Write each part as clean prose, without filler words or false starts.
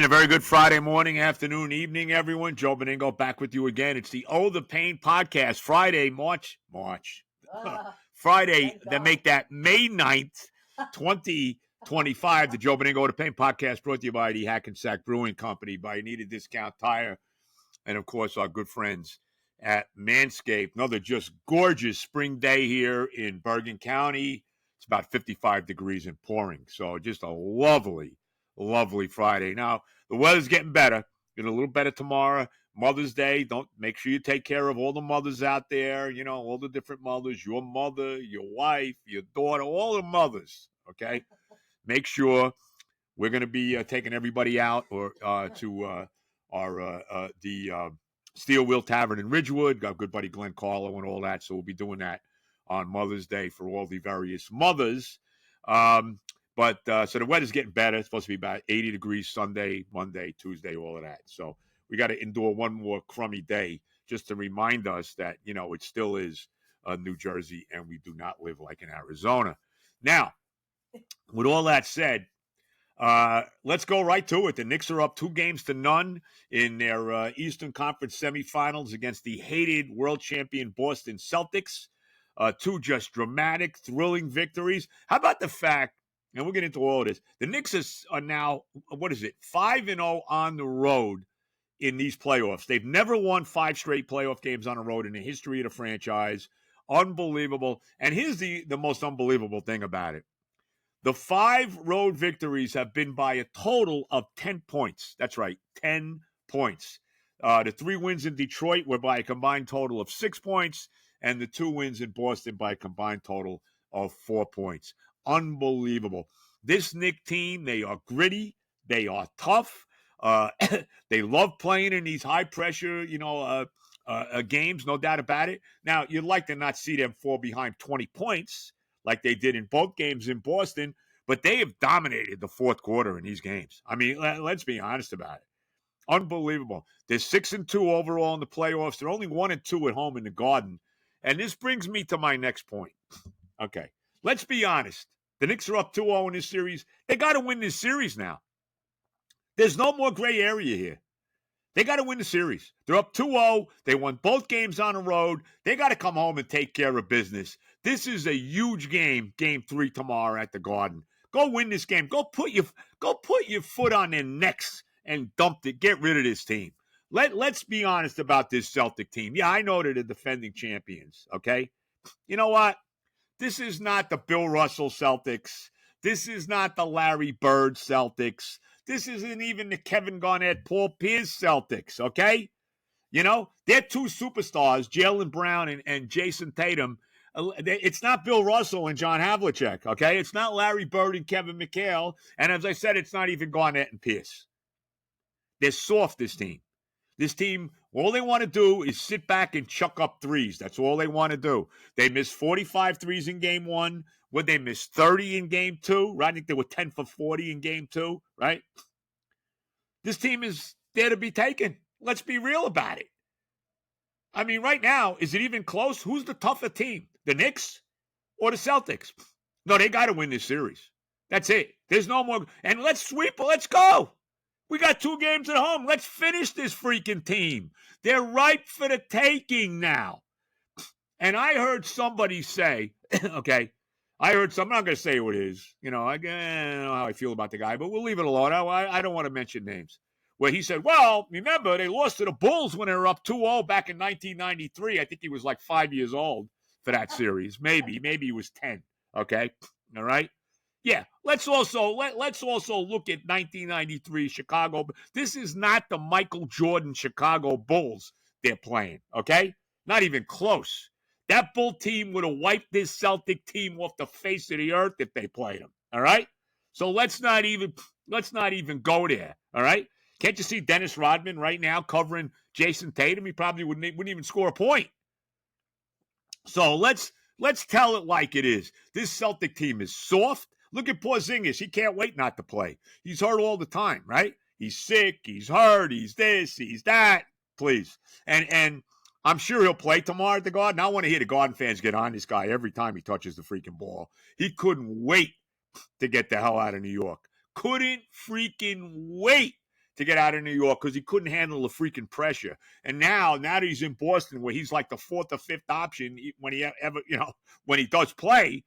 And a very good Friday morning, afternoon, evening, everyone. Joe Benigno back with you again. It's the Oh the Pain podcast. Friday, Friday, that make that May 9th, 2025. The Joe Benigno the Pain podcast brought to you by the Hackensack Brewing Company, by Need a Discount Tire, and of course our good friends at Manscaped. Another just gorgeous spring day here in Bergen County. It's about 55 degrees and pouring. So just a lovely Friday. Now, the weather's getting better. Get a little better tomorrow. Mother's Day. Don't make sure you take care of all the mothers out there, you know, all the different mothers, your mother, your wife, your daughter, all the mothers, okay? Make sure we're going to be taking everybody out or to the Steel Wheel Tavern in Ridgewood. Got good buddy Glenn Carlo and all that, so we'll be doing that on Mother's Day for all the various mothers. But so the weather's getting better. It's supposed to be about 80 degrees Sunday, Monday, Tuesday, all of that. So we got to endure one more crummy day just to remind us that, you know, it still is New Jersey and we do not live like in Arizona. Now, with all that said, let's go right to it. The Knicks are up 2-0 in their Eastern Conference semifinals against the hated world champion Boston Celtics. Two just dramatic, thrilling victories. How about the fact, and we'll get into all of this, the Knicks are now, 5-0 on the road in these playoffs. They've never won 5 straight playoff games on the road in the history of the franchise. Unbelievable. And here's the most unbelievable thing about it. The 5 road victories have been by a total of 10 points. That's right, 10 points. The 3 wins in Detroit were by a combined total of 6 points, and the 2 wins in Boston by a combined total of 4 points. Unbelievable. This Knicks team, they are gritty. They are tough. They love playing in these high-pressure, games, no doubt about it. Now, you'd like to not see them fall behind 20 points like they did in both games in Boston, but they have dominated the fourth quarter in these games. I mean, let's be honest about it. Unbelievable. They're 6-2 overall in the playoffs. They're only 1-2 at home in the Garden. And this brings me to my next point. Okay, let's be honest. The Knicks are up 2-0 in this series. They got to win this series now. There's no more gray area here. They got to win the series. They're up 2-0. They won both games on the road. They got to come home and take care of business. This is a huge game, Game 3 tomorrow at the Garden. Go win this game. Go put your foot on their necks and dump it. Get rid of this team. Let's be honest about this Celtic team. Yeah, I know they're the defending champions, okay? You know what? This is not the Bill Russell Celtics. This is not the Larry Bird Celtics. This isn't even the Kevin Garnett, Paul Pierce Celtics, okay? You know, they're 2 superstars, Jaylen Brown and Jason Tatum. It's not Bill Russell and John Havlicek, okay? It's not Larry Bird and Kevin McHale. And as I said, it's not even Garnett and Pierce. They're soft, this team. This team, all they want to do is sit back and chuck up threes. That's all they want to do. They missed 45 threes in Game 1. Would they miss 30 in Game 2? Right? I think they were 10 for 40 in Game 2, right? This team is there to be taken. Let's be real about it. I mean, right now, is it even close? Who's the tougher team? The Knicks or the Celtics? No, they got to win this series. That's it. There's no more. And let's sweep. Let's go. We got 2 games at home. Let's finish this freaking team. They're ripe for the taking now. And I heard somebody say, okay, I'm not going to say who it is. You know, I don't know how I feel about the guy, but we'll leave it alone. I don't want to mention names. Where he said, well, remember, they lost to the Bulls when they were up 2-0 back in 1993. I think he was like 5 years old for that series. Maybe he was 10. Okay, all right. Yeah, let's also look at 1993 Chicago. This is not the Michael Jordan Chicago Bulls they're playing, okay? Not even close. That Bull team would have wiped this Celtic team off the face of the earth if they played them, all right? So let's not even go there, all right? Can't you see Dennis Rodman right now covering Jason Tatum? He probably wouldn't even score a point. So let's tell it like it is. This Celtic team is soft. Look at Porzingis. He can't wait not to play. He's hurt all the time, right? He's sick. He's hurt. He's this. He's that. Please. And I'm sure he'll play tomorrow at the Garden. I want to hear the Garden fans get on this guy every time he touches the freaking ball. He couldn't wait to get the hell out of New York. Couldn't freaking wait to get out of New York because he couldn't handle the freaking pressure. And now that he's in Boston, where he's like the fourth or fifth option when he ever, when he does play,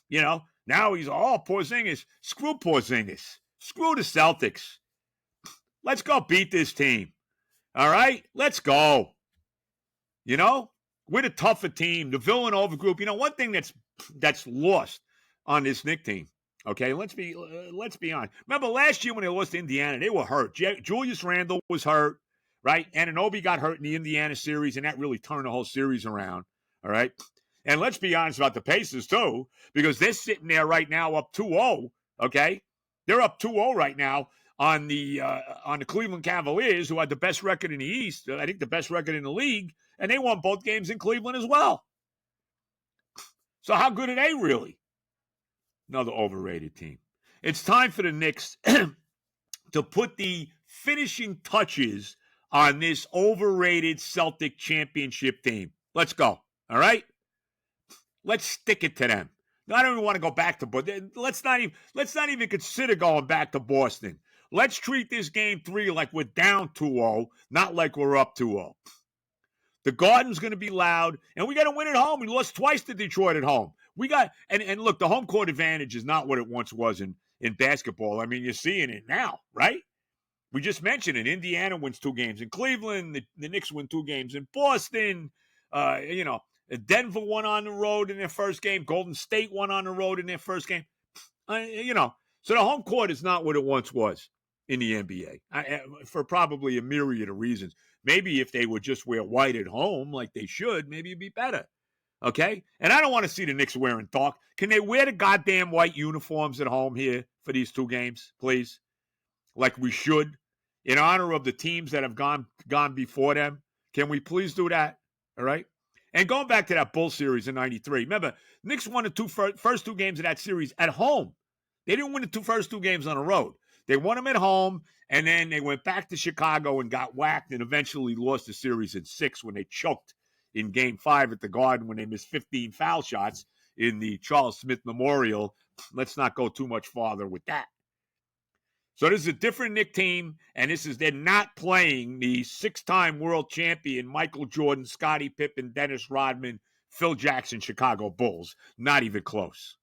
now he's, Porzingis. Screw Porzingis. Screw the Celtics. Let's go beat this team. All right? Let's go. We're the tougher team. The Villanova group. One thing that's lost on this Knicks team. Okay, let's be honest. Remember last year when they lost to Indiana, they were hurt. Julius Randle was hurt, right? Anunoby got hurt in the Indiana series, and that really turned the whole series around. All right? And let's be honest about the Pacers, too, because they're sitting there right now up 2-0, okay? They're up 2-0 right now on the Cleveland Cavaliers, who had the best record in the East, I think the best record in the league, and they won both games in Cleveland as well. So how good are they really? Another overrated team. It's time for the Knicks to put the finishing touches on this overrated Celtic championship team. Let's go, all right? Let's stick it to them. I don't even want to go back to Boston. Let's not even consider going back to Boston. Let's treat this game 3 like we're down 2-0, not like we're up 2-0. The Garden's going to be loud, and we got to win at home. We lost twice to Detroit at home. And look, the home court advantage is not what it once was in basketball. I mean, you're seeing it now, right? We just mentioned it. Indiana wins 2 games in Cleveland. The Knicks win 2 games in Boston. Denver won on the road in their first game. Golden State won on the road in their first game. So the home court is not what it once was in the NBA for probably a myriad of reasons. Maybe if they would just wear white at home like they should, maybe it'd be better. Okay? And I don't want to see the Knicks wearing dark. Can they wear the goddamn white uniforms at home here for these 2 games, please? Like we should, in honor of the teams that have gone before them. Can we please do that? All right? And going back to that Bull series in 93, remember, Knicks won the first 2 games of that series at home. They didn't win the first 2 games on the road. They won them at home, and then they went back to Chicago and got whacked and eventually lost the series in 6 when they choked in Game 5 at the Garden when they missed 15 foul shots in the Charles Smith Memorial. Let's not go too much farther with that. So this is a different Knicks team, and they're not playing the 6-time world champion Michael Jordan, Scottie Pippen, Dennis Rodman, Phil Jackson, Chicago Bulls. Not even close.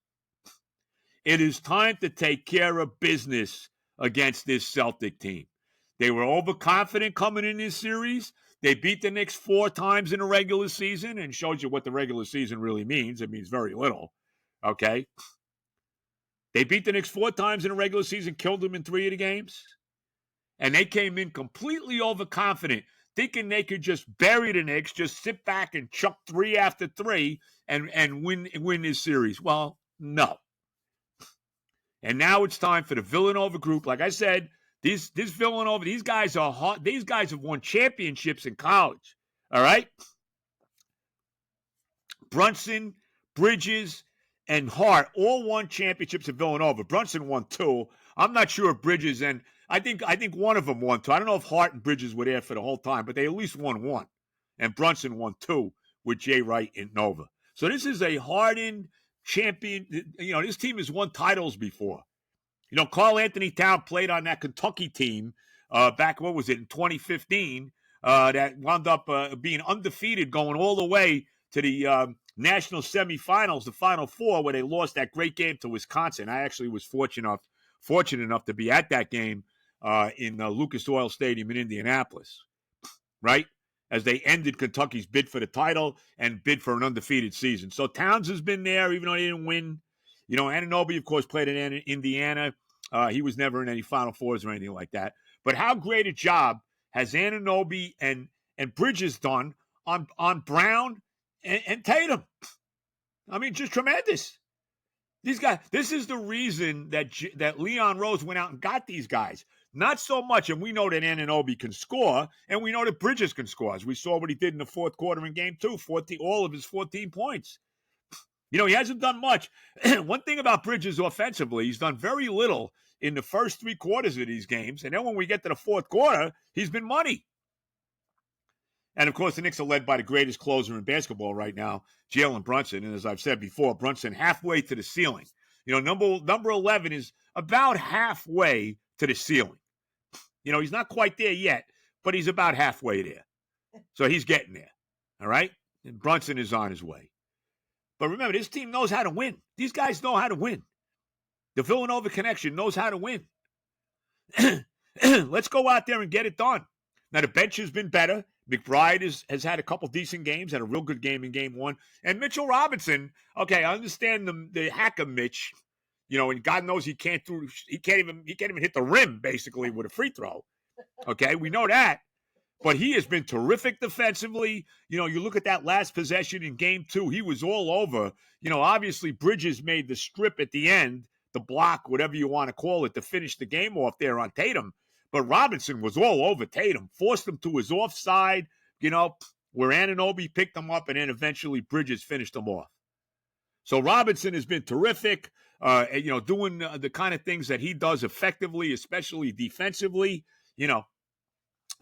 It is time to take care of business against this Celtic team. They were overconfident coming in this series. They beat the Knicks 4 times in the regular season and shows you what the regular season really means. It means very little, okay? They beat the Knicks 4 times in the regular season, killed them in 3 of the games. And they came in completely overconfident, thinking they could just bury the Knicks, just sit back and chuck 3 after 3 and win this series. Well, no. And now it's time for the Villanova group. Like I said, this Villanova, these guys are hot. These guys have won championships in college. All right? Brunson, Bridges, and Hart all won championships at Villanova. Brunson won 2. I'm not sure if Bridges and I think one of them won 2. I don't know if Hart and Bridges were there for the whole time, but they at least won 1. And Brunson won 2 with Jay Wright and Nova. So this is a hardened champion. This team has won titles before. Karl Anthony Town played on that Kentucky team back, in 2015, that wound up being undefeated going all the way to the national semifinals, the Final Four, where they lost that great game to Wisconsin. I actually was fortunate enough to be at that game in Lucas Oil Stadium in Indianapolis, right? As they ended Kentucky's bid for the title and bid for an undefeated season. So Towns has been there, even though he didn't win. Anunoby, of course, played in Indiana. He was never in any Final Fours or anything like that. But how great a job has Anunoby and Bridges done on Brown and Tatum? I mean, just tremendous. These guys, this is the reason that Leon Rose went out and got these guys. Not so much, and we know that Anunoby can score, and we know that Bridges can score. As we saw what he did in the 4th quarter in Game 2, all of his 14 points. He hasn't done much. One thing about Bridges offensively, he's done very little in the first 3 quarters of these games, and then when we get to the 4th quarter, he's been money. And, of course, the Knicks are led by the greatest closer in basketball right now, Jalen Brunson. And as I've said before, Brunson halfway to the ceiling. Number 11 is about halfway to the ceiling. He's not quite there yet, but he's about halfway there. So he's getting there. All right? And Brunson is on his way. But remember, this team knows how to win. These guys know how to win. The Villanova connection knows how to win. Let's go out there and get it done. Now, the bench has been better. McBride has had a couple decent games, had a real good game in game one. And Mitchell Robinson, okay, I understand the hacker Mitch, and God knows he can't even hit the rim, basically, with a free throw. Okay, we know that. But he has been terrific defensively. You look at that last possession in game two, he was all over. Obviously Bridges made the strip at the end, the block, whatever you want to call it, to finish the game off there on Tatum. But Robinson was all over Tatum, forced him to his offside, where Anunoby picked him up, and then eventually Bridges finished him off. So Robinson has been terrific, doing the kind of things that he does effectively, especially defensively.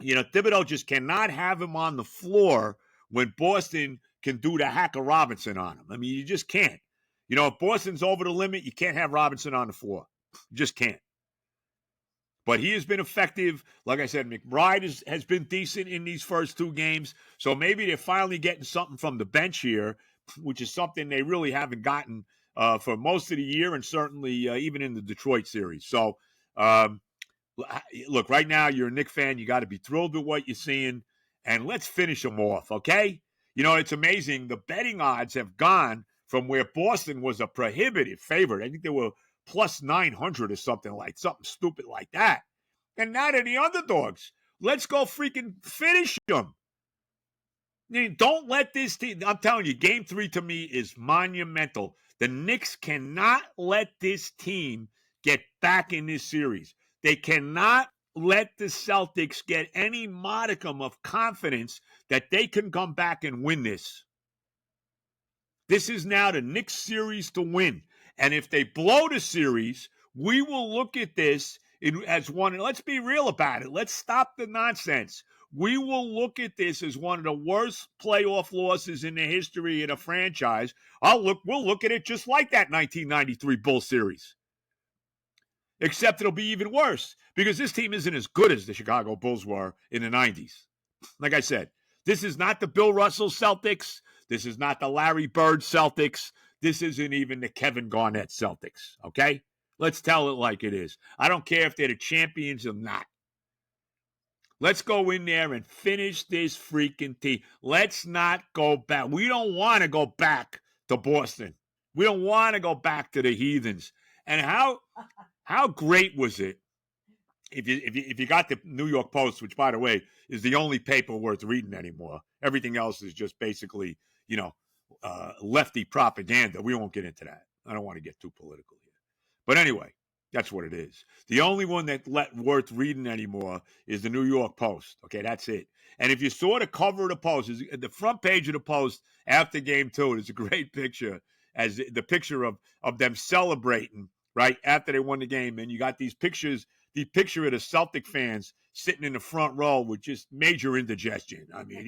Thibodeau just cannot have him on the floor when Boston can do the hacker Robinson on him. I mean, you just can't. If Boston's over the limit, you can't have Robinson on the floor. You just can't. But he has been effective. Like I said, McBride has been decent in these first two games. So maybe they're finally getting something from the bench here, which is something they really haven't gotten for most of the year, and certainly even in the Detroit series. So, look, right now you're a Knicks fan. You got to be thrilled with what you're seeing, and let's finish them off, okay? It's amazing. The betting odds have gone from where Boston was a prohibitive favorite. I think they were plus 900 or something stupid like that. And now they're the underdogs. Let's go freaking finish them. Don't let this team, I'm telling you, game 3 to me is monumental. The Knicks cannot let this team get back in this series. They cannot let the Celtics get any modicum of confidence that they can come back and win this. This is now the Knicks series to win. And if they blow the series, we will look at this as one. Let's be real about it. Let's stop the nonsense. We will look at this as one of the worst playoff losses in the history of the franchise. We'll look at it just like that 1993 Bulls series. Except it'll be even worse because this team isn't as good as the Chicago Bulls were in the 90s. Like I said, this is not the Bill Russell Celtics. This is not the Larry Bird Celtics. This isn't even the Kevin Garnett Celtics, okay? Let's tell it like it is. I don't care if they're the champions or not. Let's go in there and finish this freaking team. Let's not go back. We don't want to go back to Boston. We don't want to go back to the Heathens. And how great was it if you got the New York Post, which, by the way, is the only paper worth reading anymore. Everything else is just basically, lefty propaganda. We won't get into that. I don't want to get too political here. But anyway, that's what it is. The only one that's worth reading anymore is the New York Post. Okay, that's it. And if you saw the cover of the Post, the front page of the Post after game 2, there's a great picture, as the picture of them celebrating, right, after they won the game. And you got these pictures, the picture of the Celtic fans sitting in the front row with just major indigestion. I mean,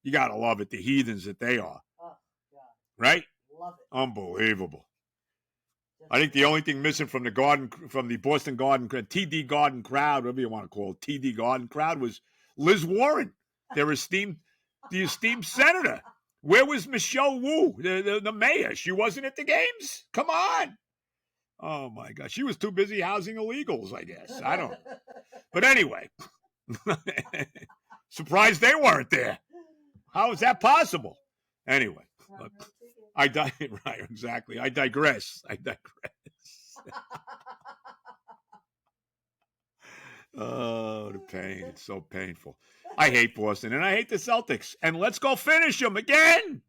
you got to love it, the heathens that they are. Oh, God. Right? Love it. Unbelievable. I think the only thing missing from the Boston Garden, TD Garden crowd, whatever you want to call it, TD Garden crowd, was Liz Warren, the esteemed senator. Where was Michelle Wu, the mayor? She wasn't at the games? Come on. Oh, my God. She was too busy housing illegals, I guess. I don't know. But anyway, surprised they weren't there. How is that possible? Anyway, right, exactly. I digress. Oh, the pain. It's so painful. I hate Boston, and I hate the Celtics. And let's go finish them again.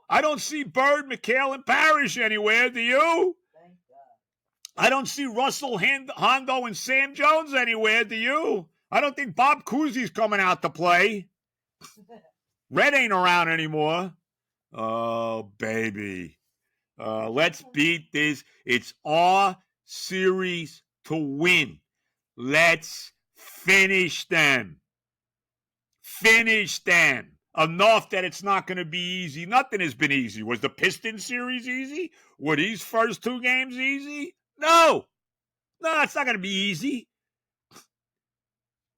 I don't see Bird, McHale, and Parrish anywhere. Do you? Thank God. I don't see Russell, Hondo, and Sam Jones anywhere. Do you? I don't think Bob Cousy's coming out to play. Red ain't around anymore. Oh, baby. Let's beat this. It's our series to win. Let's finish them. Finish them. Enough that it's not going to be easy. Nothing has been easy. Was the Pistons series easy? Were these first 2 games easy? No, it's not going to be easy.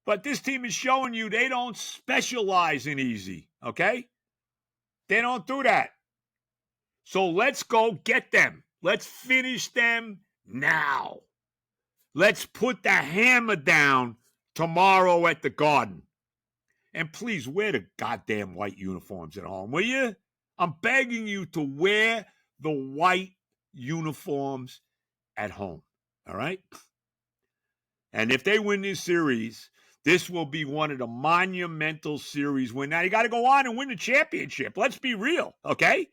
But this team is showing you they don't specialize in easy, okay? They don't do that. So let's go get them. Let's finish them now. Let's put the hammer down tomorrow at the Garden. And please wear the goddamn white uniforms at home, will you? I'm begging you to wear the white uniforms at home, all right? And if they win this series, this will be one of the monumental series win. Now, you got to go on and win the championship. Let's be real, okay?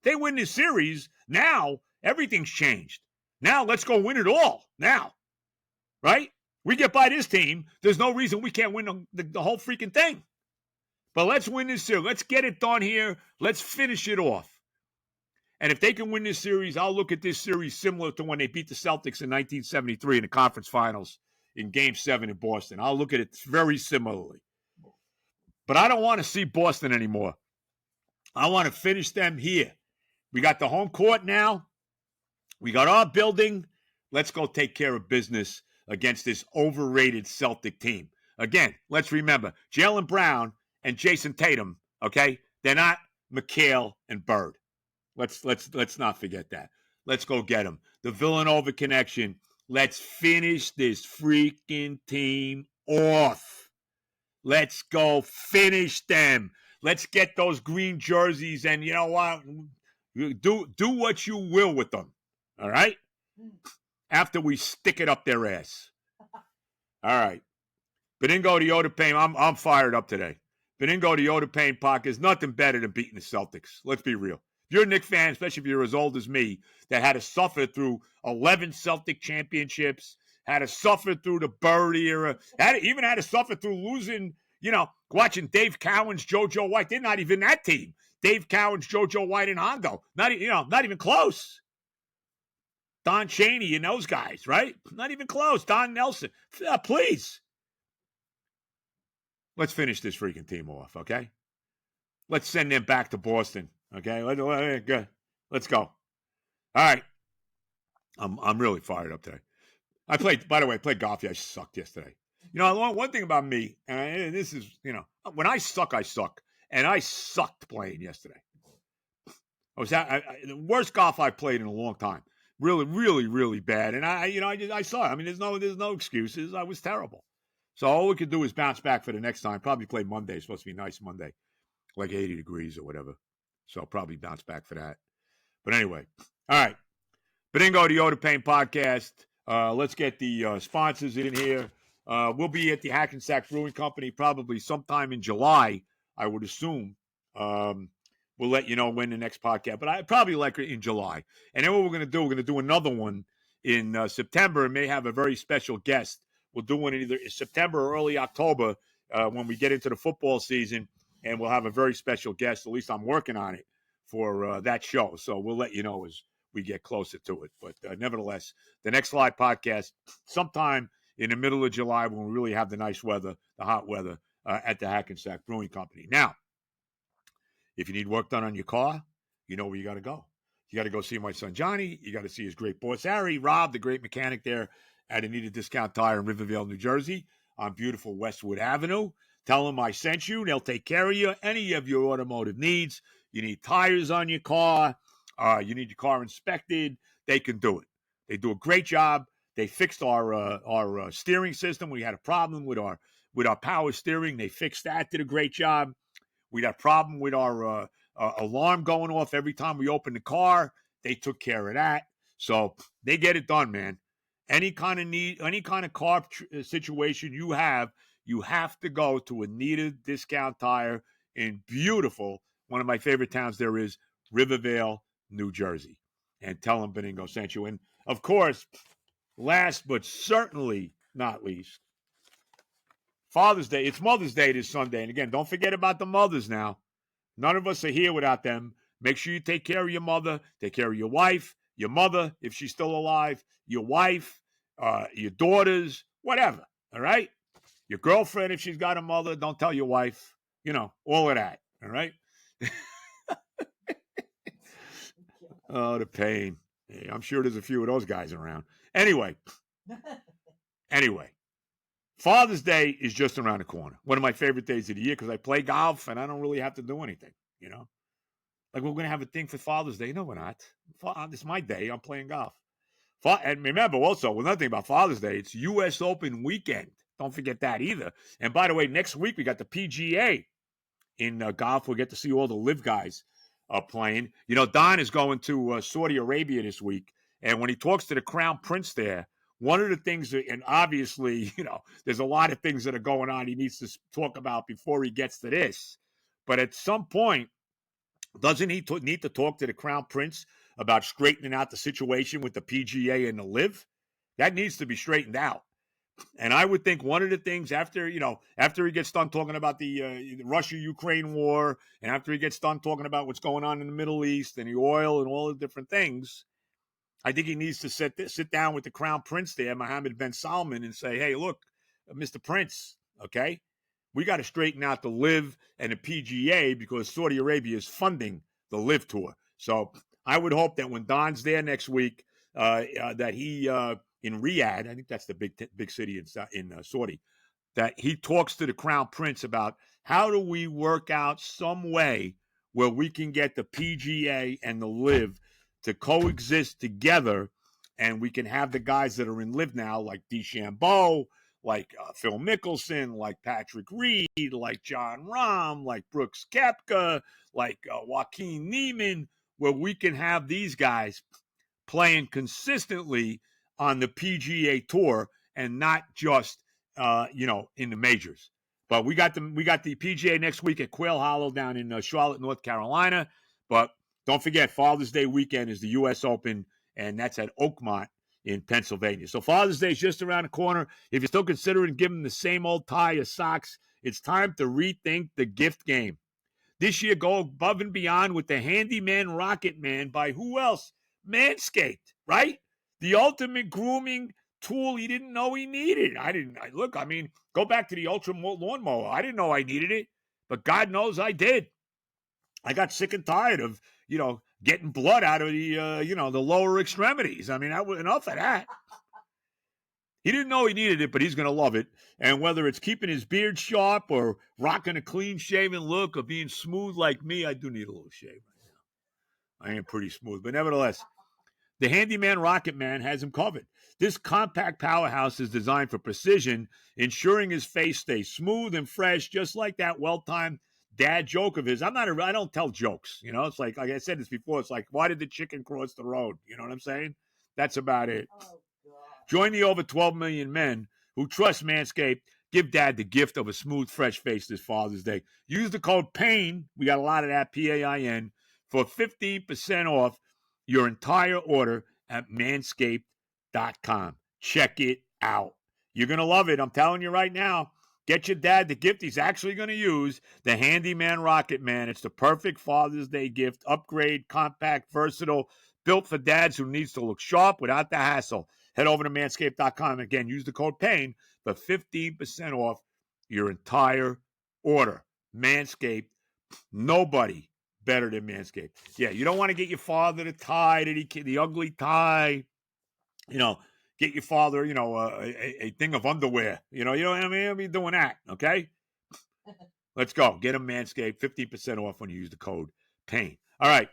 They win this series, now everything's changed. Now let's go win it all, now, right? We get by this team, there's no reason we can't win the whole freaking thing. But let's win this series. Let's get it done here. Let's finish it off. And if they can win this series, I'll look at this series similar to when they beat the Celtics in 1973 in the conference finals in Game 7 in Boston. I'll look at it very similarly. But I don't want to see Boston anymore. I want to finish them here. We got the home court now. We got our building. Let's go take care of business against this overrated Celtic team. Again, let's remember, Jaylen Brown and Jason Tatum, okay? They're not McHale and Bird. Let's not forget that. Let's go get them. The Villanova connection. Let's finish this freaking team off. Let's go finish them. Let's get those green jerseys, and you know what? Do what you will with them, all right? After we stick it up their ass. All right. Benigno, the Yoda Pain. I'm fired up today. Benigno, the Yoda Pain podcast is nothing better than beating the Celtics. Let's be real. If you're a Knicks fan, especially if you're as old as me, that had to suffer through 11 Celtic championships, had to suffer through the Bird era, even had to suffer through losing, watching Dave Cowens, JoJo White. They're not even that team. Dave Cowens, JoJo White, and Hondo. Not even close. Don Chaney and those guys, right? Not even close. Don Nelson. Please. Let's finish this freaking team off, okay? Let's send them back to Boston, okay? Let's go. All right. I'm really fired up today. I played golf. Yeah, I sucked yesterday. One thing about me, and this is, when I suck, I suck. And I sucked playing yesterday. The worst golf I've played in a long time. Really, really, really bad. And I saw it. I mean, there's no excuses. I was terrible. So all we could do is bounce back for the next time. Probably play Monday. It's supposed to be nice Monday, like 80 degrees or whatever. So I'll probably bounce back for that. But anyway, all right. Benigno, the Yoda Pain podcast. Let's get the sponsors in here. We'll be at the Hackensack Brewing Company probably sometime in July, I would assume. We'll let you know when the next podcast, but I probably like it in July. And then what we're going to do another one in September, and may have a very special guest. We'll do one in either September or early October when we get into the football season, and we'll have a very special guest. At least I'm working on it for that show. So we'll let you know as we get closer to it. But nevertheless, the next live podcast sometime in the middle of July when we really have the nice weather, the hot weather at the Hackensack Brewing Company. Now, if you need work done on your car, you know where you got to go. You got to go see my son Johnny. You got to see his great boss Harry, Rob, the great mechanic there at Anita Discount Tire in Rivervale, New Jersey, on beautiful Westwood Avenue. Tell them I sent you. They'll take care of you. Any of your automotive needs. You need tires on your car. You need your car inspected. They can do it. They do a great job. They fixed our steering system. We had a problem with our power steering. They fixed that. Did a great job. We had a problem with our alarm going off every time we open the car. They took care of that. So they get it done, man. Any kind of need, any kind of car situation you have to go to Anita Discount Tire in beautiful, one of my favorite towns there is, Rivervale, New Jersey. And tell them Benigno sent you. And, of course, last but certainly not least, Father's Day. It's Mother's Day this Sunday. And, again, don't forget about the mothers now. None of us are here without them. Make sure you take care of your mother, take care of your wife, your mother, if she's still alive, your wife, your daughters, whatever, all right? Your girlfriend, if she's got a mother, don't tell your wife, all of that, all right? Oh, the pain. Hey, I'm sure there's a few of those guys around. Anyway, Father's Day is just around the corner. One of my favorite days of the year because I play golf and I don't really have to do anything, you know? Like, we're going to have a thing for Father's Day. No, we're not. It's my day. I'm playing golf. And remember, also, another thing about Father's Day, it's U.S. Open weekend. Don't forget that either. And by the way, next week we got the PGA in golf. We'll get to see all the live guys playing. You know, Don is going to Saudi Arabia this week. And when he talks to the Crown Prince there, one of the things, and obviously, you know, there's a lot of things that are going on he needs to talk about before he gets to this. But at some point, doesn't he need to talk to the Crown Prince about straightening out the situation with the PGA and the live? That needs to be straightened out. And I would think one of the things after he gets done talking about the Russia-Ukraine war, and after he gets done talking about what's going on in the Middle East and the oil and all the different things, I think he needs to sit down with the Crown Prince there, Mohammed bin Salman, and say, hey, look, Mr. Prince, okay, we got to straighten out the live and the PGA because Saudi Arabia is funding the live tour. So I would hope that when Don's there next week, that he in Riyadh, I think that's the big city in Saudi, that he talks to the Crown Prince about how do we work out some way where we can get the PGA and the live to coexist together, and we can have the guys that are in live now, like DeChambeau, like Phil Mickelson, like Patrick Reed, like John Rahm, like Brooks Koepka, like Joaquin Neiman, where we can have these guys playing consistently on the PGA Tour and not just in the majors. But we got the PGA next week at Quail Hollow down in Charlotte, North Carolina. But don't forget, Father's Day weekend is the U.S. Open, and that's at Oakmont in Pennsylvania. So Father's Day is just around the corner. If you're still considering giving the same old tie of socks, it's time to rethink the gift game. This year, go above and beyond with the Handyman Rocket Man by who else? Manscaped, right? The ultimate grooming tool he didn't know he needed. Go back to the Ultra Lawnmower. I didn't know I needed it, but God knows I did. I got sick and tired of, getting blood out of the, the lower extremities. I mean, enough of that. He didn't know he needed it, but he's going to love it. And whether it's keeping his beard sharp or rocking a clean-shaven look or being smooth like me, I do need a little shave right now. I am pretty smooth. But nevertheless, the Handyman Rocket Man has him covered. This compact powerhouse is designed for precision, ensuring his face stays smooth and fresh, just like that well-timed dad joke of his. I don't tell jokes. It's like I said this before. It's like, why did the chicken cross the road? You know what I'm saying? That's about it. Oh. Join the over 12 million men who trust Manscaped. Give dad the gift of a smooth, fresh face this Father's Day. Use the code PAIN, we got a lot of that, PAIN, for 15% off your entire order at manscaped.com. Check it out. You're going to love it. I'm telling you right now. Get your dad the gift he's actually going to use, the Handyman Rocket Man. It's the perfect Father's Day gift. Upgrade, compact, versatile, built for dads who needs to look sharp without the hassle. Head over to manscaped.com. Again, use the code PAIN for 15% off your entire order. Manscaped, nobody better than Manscaped. Yeah, you don't want to get your father the tie, the ugly tie, get your father, a thing of underwear. You know what I mean? I'll be doing that, okay? Let's go. Get him Manscaped, 15% off when you use the code PAIN. All right.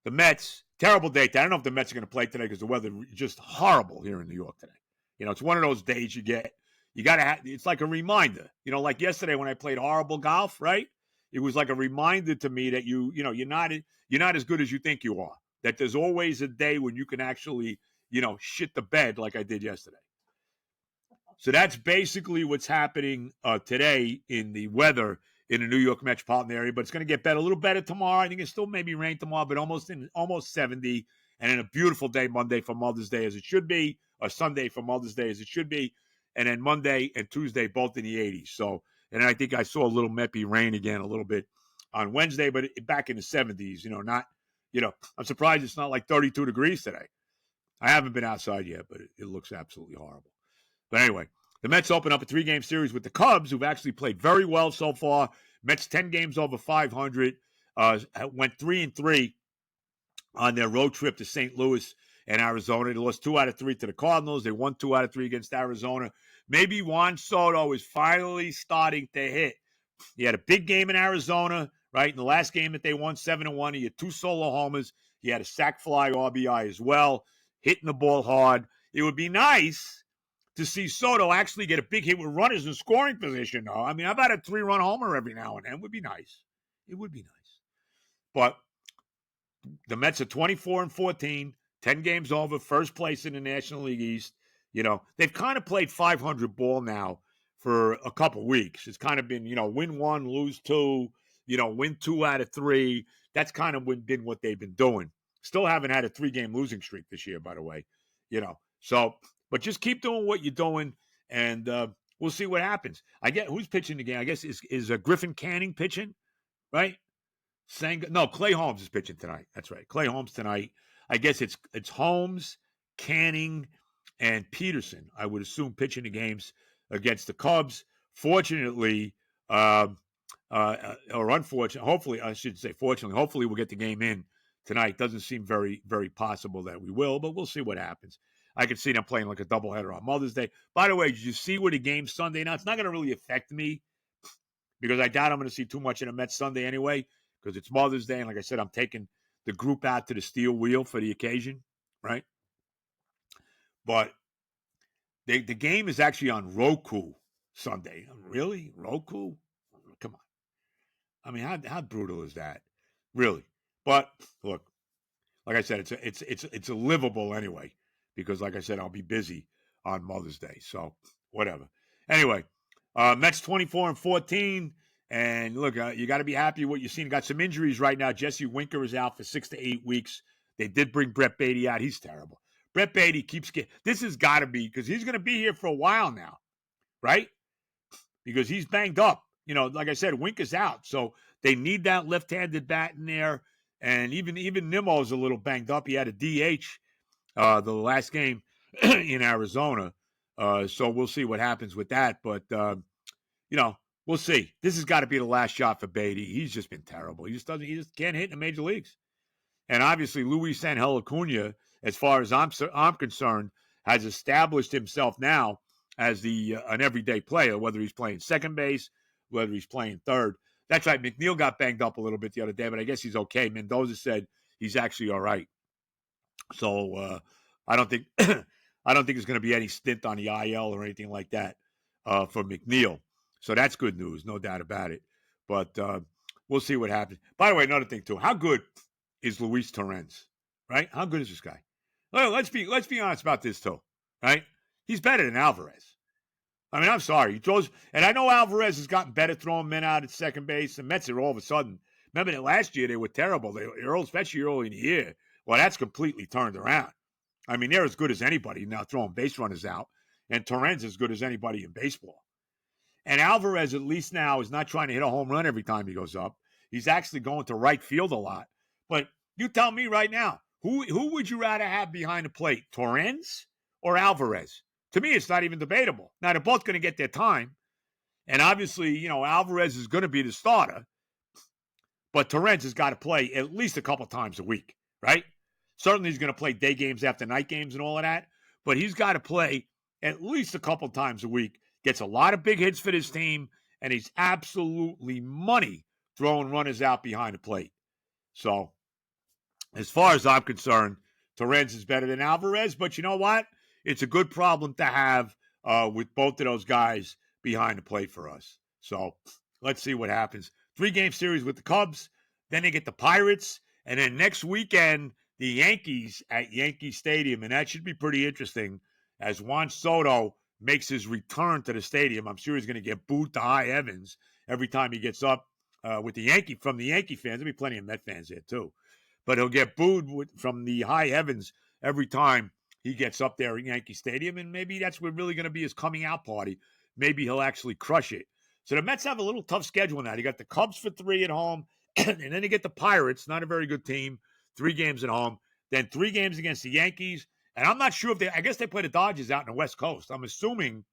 The Mets, terrible day. I don't know if the Mets are going to play today because the weather is just horrible here in New York today. It's one of those days you got to have, it's like a reminder. Like yesterday when I played horrible golf, right? It was like a reminder to me that you're not as good as you think you are. That there's always a day when you can actually, shit the bed like I did yesterday. So that's basically what's happening today in the weather in the New York metropolitan area, but it's going to get better, a little better tomorrow. I think it still maybe rain tomorrow, but almost 70, and then a beautiful day Monday for Mother's Day as it should be, or Sunday for Mother's Day as it should be, and then Monday and Tuesday both in the 80s. So, and I think I saw a little meppy rain again a little bit on Wednesday, but back in the 70s. I'm surprised it's not like 32 degrees today. I haven't been outside yet, but it looks absolutely horrible. But anyway, the Mets open up a 3-game series with the Cubs, who've actually played very well so far. Mets 10 games over 500, went 3-3 on their road trip to St. Louis and Arizona. They lost 2 out of 3 to the Cardinals. They won 2 out of 3 against Arizona. Maybe Juan Soto is finally starting to hit. He had a big game in Arizona, right? In the last game that they won 7-1, he had 2 solo homers. He had a sac fly RBI as well, hitting the ball hard. It would be nice to see Soto actually get a big hit with runners in scoring position, though. I mean, how about a 3-run homer every now and then? Would be nice. It would be nice. But the Mets are 24-14, 10 games over, first place in the National League East. You know, they've kind of played 500 ball now for a couple weeks. It's kind of been, win 1, lose 2, win 2 out of 3. That's kind of been what they've been doing. Still haven't had a 3-game losing streak this year, by the way. So, but just keep doing what you're doing, and we'll see what happens. I get who's pitching the game. I guess is Griffin Canning pitching, right? No, Clay Holmes is pitching tonight. That's right, Clay Holmes tonight. I guess it's Holmes, Canning, and Peterson. I would assume pitching the games against the Cubs. Fortunately, or unfortunately, hopefully, I should say fortunately, hopefully we'll get the game in tonight. Doesn't seem very, very possible that we will, but we'll see what happens. I could see them playing like a doubleheader on Mother's Day. By the way, did you see where the game's Sunday? Now, it's not going to really affect me because I doubt I'm going to see too much in the Mets Sunday anyway because it's Mother's Day. And like I said, I'm taking the group out to the steel wheel for the occasion, right? But the game is actually on Roku Sunday. Really? Roku? Come on. I mean, how brutal is that? Really? But look, like I said, it's a livable anyway because, like I said, I'll be busy on Mother's Day. So whatever. Anyway, Mets 24-14, and look, you got to be happy with what you've seen. Got some injuries right now. Jesse Winker is out for 6 to 8 weeks. They did bring Brett Beatty out. He's terrible. Brett Beatty keeps getting. This has got to be because he's going to be here for a while now, right? Because he's banged up. Like I said, Winker's out, so they need that left-handed bat in there. And even Nimmo's a little banged up. He had a DH the last game in Arizona. So we'll see what happens with that. But, we'll see. This has got to be the last shot for Beatty. He's just been terrible. He just can't hit in the major leagues. And obviously, Luis Angel Acuna, as far as I'm concerned, has established himself now as an everyday player, whether he's playing second base, whether he's playing third. That's right. McNeil got banged up a little bit the other day, but I guess he's okay. Mendoza said he's actually all right. So I don't think there's going to be any stint on the IL or anything like that for McNeil. So that's good news, no doubt about it. But we'll see what happens. By the way, another thing too: how good is Luis Torrens? Right? How good is this guy? Well, let's be honest about this too. Right? He's better than Alvarez. I mean, I'm sorry. He throws, and I know Alvarez has gotten better throwing men out at second base. The Mets are all of a sudden. Remember that last year they were terrible. Especially early in the year. Well, that's completely turned around. I mean, they're as good as anybody now throwing base runners out, and Torrens as good as anybody in baseball. And Alvarez, at least now, is not trying to hit a home run every time he goes up. He's actually going to right field a lot. But you tell me right now, who would you rather have behind the plate, Torrens or Alvarez? To me, it's not even debatable. Now, they're both going to get their time. And obviously, Alvarez is going to be the starter. But Torrens has got to play at least a couple times a week, right? Certainly he's going to play day games after night games and all of that. But he's got to play at least a couple times a week. Gets a lot of big hits for this team. And he's absolutely money throwing runners out behind the plate. So, as far as I'm concerned, Torrens is better than Alvarez. But you know what? It's a good problem to have with both of those guys behind the plate for us. So let's see what happens. 3-game series with the Cubs. Then they get the Pirates. And then next weekend, the Yankees at Yankee Stadium. And that should be pretty interesting as Juan Soto makes his return to the stadium. I'm sure he's going to get booed to high heavens every time he gets up from the Yankee fans. There'll be plenty of Met fans there too. But he'll get booed from the high heavens every time he gets up there at Yankee Stadium, and maybe that's what really going to be his coming out party. Maybe he'll actually crush it. So the Mets have a little tough schedule now. You got the Cubs for 3 at home, and then you get the Pirates, not a very good team, 3 games at home, then 3 games against the Yankees. And I'm not sure I guess they play the Dodgers out in the West Coast. I'm assuming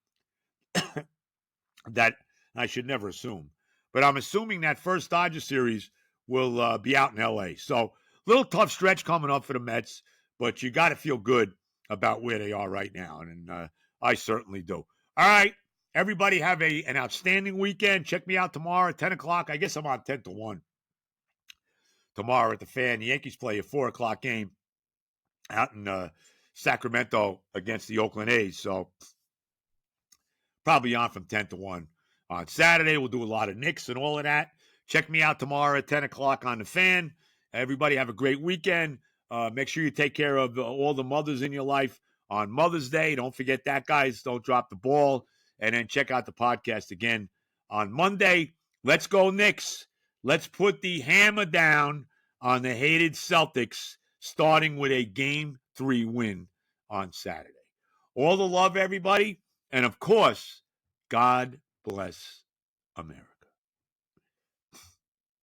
that, I should never assume, but I'm assuming that first Dodger series will be out in L.A. So little tough stretch coming up for the Mets. but you got to feel good about where they are right now, and I certainly do. All right, everybody have an outstanding weekend. Check me out tomorrow at 10 o'clock. I guess I'm on 10 to 1 tomorrow at the Fan. The Yankees play a 4 o'clock game out in Sacramento against the Oakland A's, so probably on from 10 to 1. On Saturday, we'll do a lot of Knicks and all of that. Check me out tomorrow at 10 o'clock on the Fan. Everybody have a great weekend. Make sure you take care of all the mothers in your life on Mother's Day. Don't forget that, guys. Don't drop the ball. And then check out the podcast again on Monday. Let's go, Knicks. Let's put the hammer down on the hated Celtics, starting with a Game 3 win on Saturday. All the love, everybody. And, of course, God bless America.